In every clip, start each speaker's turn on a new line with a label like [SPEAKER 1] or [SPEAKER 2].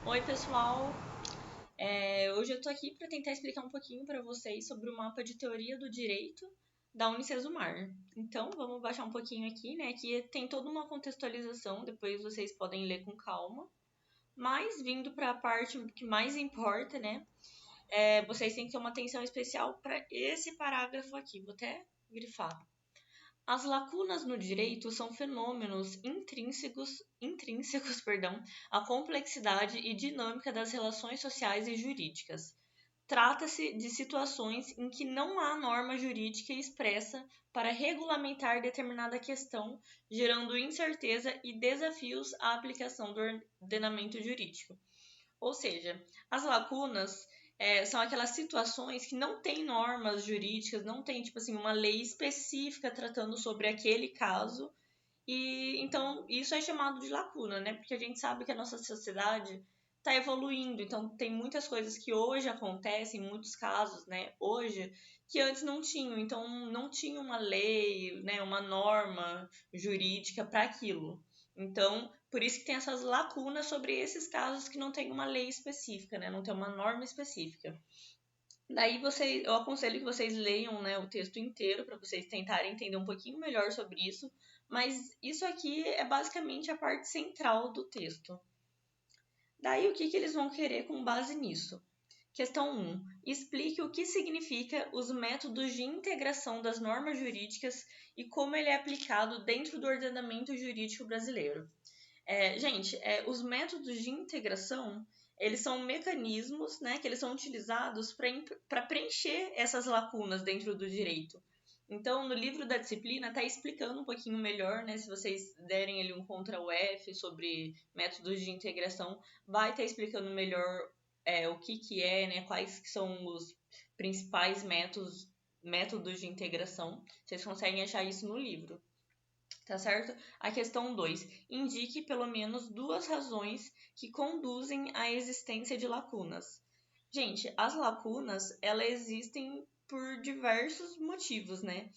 [SPEAKER 1] Oi, pessoal. Hoje eu tô aqui para tentar explicar um pouquinho para vocês sobre o mapa de teoria do direito da Unicesumar. Então, vamos baixar um pouquinho aqui, né? Aqui tem toda uma contextualização, depois vocês podem ler com calma. Mas, vindo para a parte que mais importa, né? Vocês têm que ter uma atenção especial para esse parágrafo aqui. Vou até grifar. As lacunas no direito são fenômenos intrínsecos, à complexidade e dinâmica das relações sociais e jurídicas. Trata-se de situações em que não há norma jurídica expressa para regulamentar determinada questão, gerando incerteza e desafios à aplicação do ordenamento jurídico. Ou seja, as lacunas são aquelas situações que não tem normas jurídicas, não tem, tipo assim, uma lei específica tratando sobre aquele caso. E então isso é chamado de lacuna, né? Porque a gente sabe que a nossa sociedade está evoluindo, então tem muitas coisas que hoje acontecem, muitos casos, né, hoje, que antes não tinham. Então não tinha uma lei, né, uma norma jurídica para aquilo. Então, por isso que tem essas lacunas sobre esses casos que não tem uma lei específica, né, não tem uma norma específica. Daí eu aconselho que vocês leiam, né, o texto inteiro para vocês tentarem entender um pouquinho melhor sobre isso, mas isso aqui é basicamente a parte central do texto. Daí o que eles vão querer com base nisso? Questão 1. Explique o que significa os métodos de integração das normas jurídicas e como ele é aplicado dentro do ordenamento jurídico brasileiro. Os métodos de integração, eles são mecanismos, né, que eles são utilizados para preencher essas lacunas dentro do direito. Então, no livro da disciplina, está explicando um pouquinho melhor, né? Se vocês derem ali um Ctrl+F sobre métodos de integração, vai estar explicando melhor o que é, né? Quais que são os principais métodos de integração. Vocês conseguem achar isso no livro. Tá certo? A questão 2. Indique pelo menos duas razões que conduzem à existência de lacunas. Gente, as lacunas, elas existem por diversos motivos, né?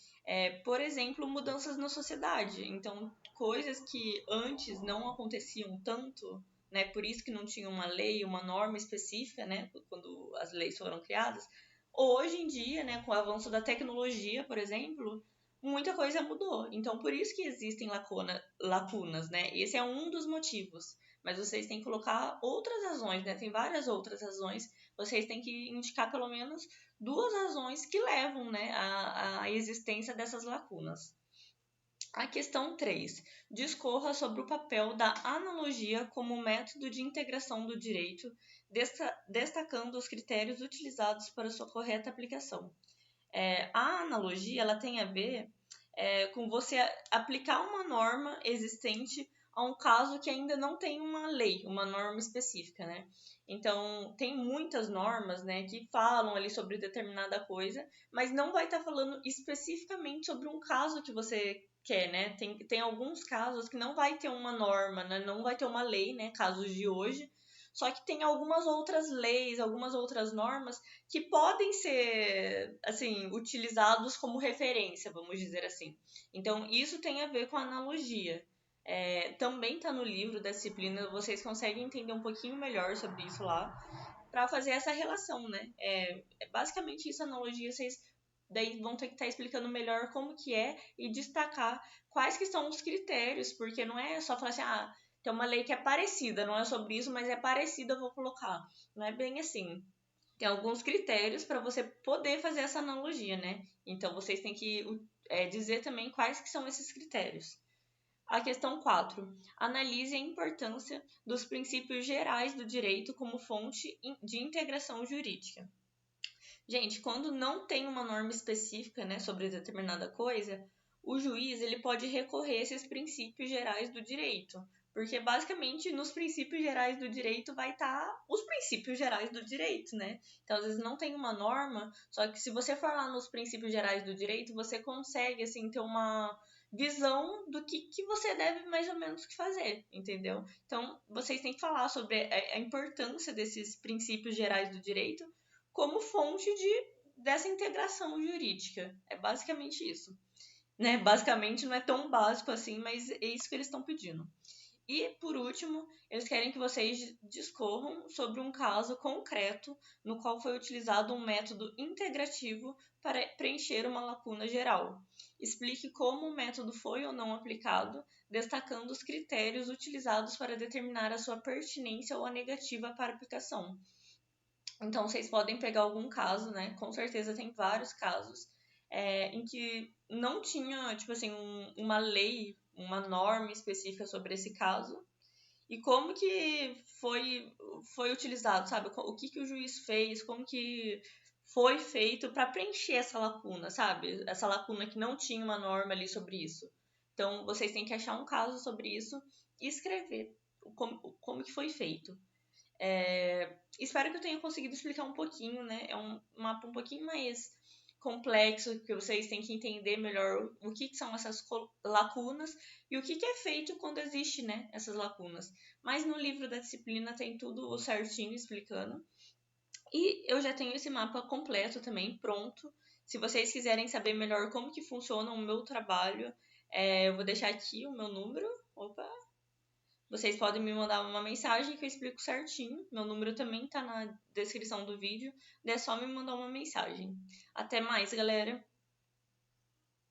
[SPEAKER 1] Por exemplo, mudanças na sociedade. Então, coisas que antes não aconteciam tanto, né? Por isso que não tinha uma lei, uma norma específica, né? Quando as leis foram criadas. Hoje em dia, né, com o avanço da tecnologia, por exemplo, muita coisa mudou. Então, por isso que existem lacunas, né? Esse é um dos motivos. Mas vocês têm que colocar outras razões, né? Tem várias outras razões. Vocês têm que indicar pelo menos duas razões que levam, né, à existência dessas lacunas. A questão 3. Discorra sobre o papel da analogia como método de integração do direito, destacando os critérios utilizados para sua correta aplicação. A analogia ela tem a ver com você aplicar uma norma existente a um caso que ainda não tem uma lei, uma norma específica, né? Então, tem muitas normas, né, que falam ali sobre determinada coisa, mas não vai estar falando especificamente sobre um caso que você quer, né? Tem alguns casos que não vai ter uma norma, né? Não vai ter uma lei, né? Casos de hoje. Só que tem algumas outras leis, algumas outras normas que podem ser, assim, utilizados como referência, vamos dizer assim. Então, isso tem a ver com a analogia. Também está no livro da disciplina, vocês conseguem entender um pouquinho melhor sobre isso lá, para fazer essa relação, né? Basicamente isso, a analogia, vocês daí vão ter que estar explicando melhor como que é e destacar quais que são os critérios, porque não é só falar assim, tem uma lei que é parecida, não é sobre isso, mas é parecida, eu vou colocar. Não é bem assim. Tem alguns critérios para você poder fazer essa analogia, né? Então, vocês têm que dizer também quais que são esses critérios. A questão 4. Analise a importância dos princípios gerais do direito como fonte de integração jurídica. Gente, quando não tem uma norma específica, né, sobre determinada coisa, o juiz ele pode recorrer a esses princípios gerais do direito, porque basicamente nos princípios gerais do direito vai estar os princípios gerais do direito, né? Então às vezes não tem uma norma, só que se você for lá nos princípios gerais do direito, você consegue assim ter uma visão do que você deve mais ou menos fazer, entendeu? Então vocês têm que falar sobre a importância desses princípios gerais do direito como fonte dessa integração jurídica. É basicamente isso. Né? Basicamente não é tão básico assim, mas é isso que eles estão pedindo. E, por último, eles querem que vocês discorram sobre um caso concreto no qual foi utilizado um método integrativo para preencher uma lacuna geral. Explique como o método foi ou não aplicado, destacando os critérios utilizados para determinar a sua pertinência ou a negativa para aplicação. Então, vocês podem pegar algum caso, né? Com certeza tem vários casos em que não tinha, tipo assim, uma lei, uma norma específica sobre esse caso. E como que foi utilizado, sabe? O que, que o juiz fez, como que foi feito para preencher essa lacuna, sabe? Essa lacuna que não tinha uma norma ali sobre isso. Então, vocês têm que achar um caso sobre isso e escrever como que foi feito. Espero que eu tenha conseguido explicar um pouquinho, né? É um mapa um pouquinho mais complexo, que vocês têm que entender melhor o que são essas lacunas e o que é feito quando existe, né, essas lacunas. Mas no livro da disciplina tem tudo certinho explicando. E eu já tenho esse mapa completo também, pronto. Se vocês quiserem saber melhor como que funciona o meu trabalho, eu vou deixar aqui o meu número. Opa! Vocês podem me mandar uma mensagem que eu explico certinho. Meu número também tá na descrição do vídeo. É só me mandar uma mensagem. Até mais, galera!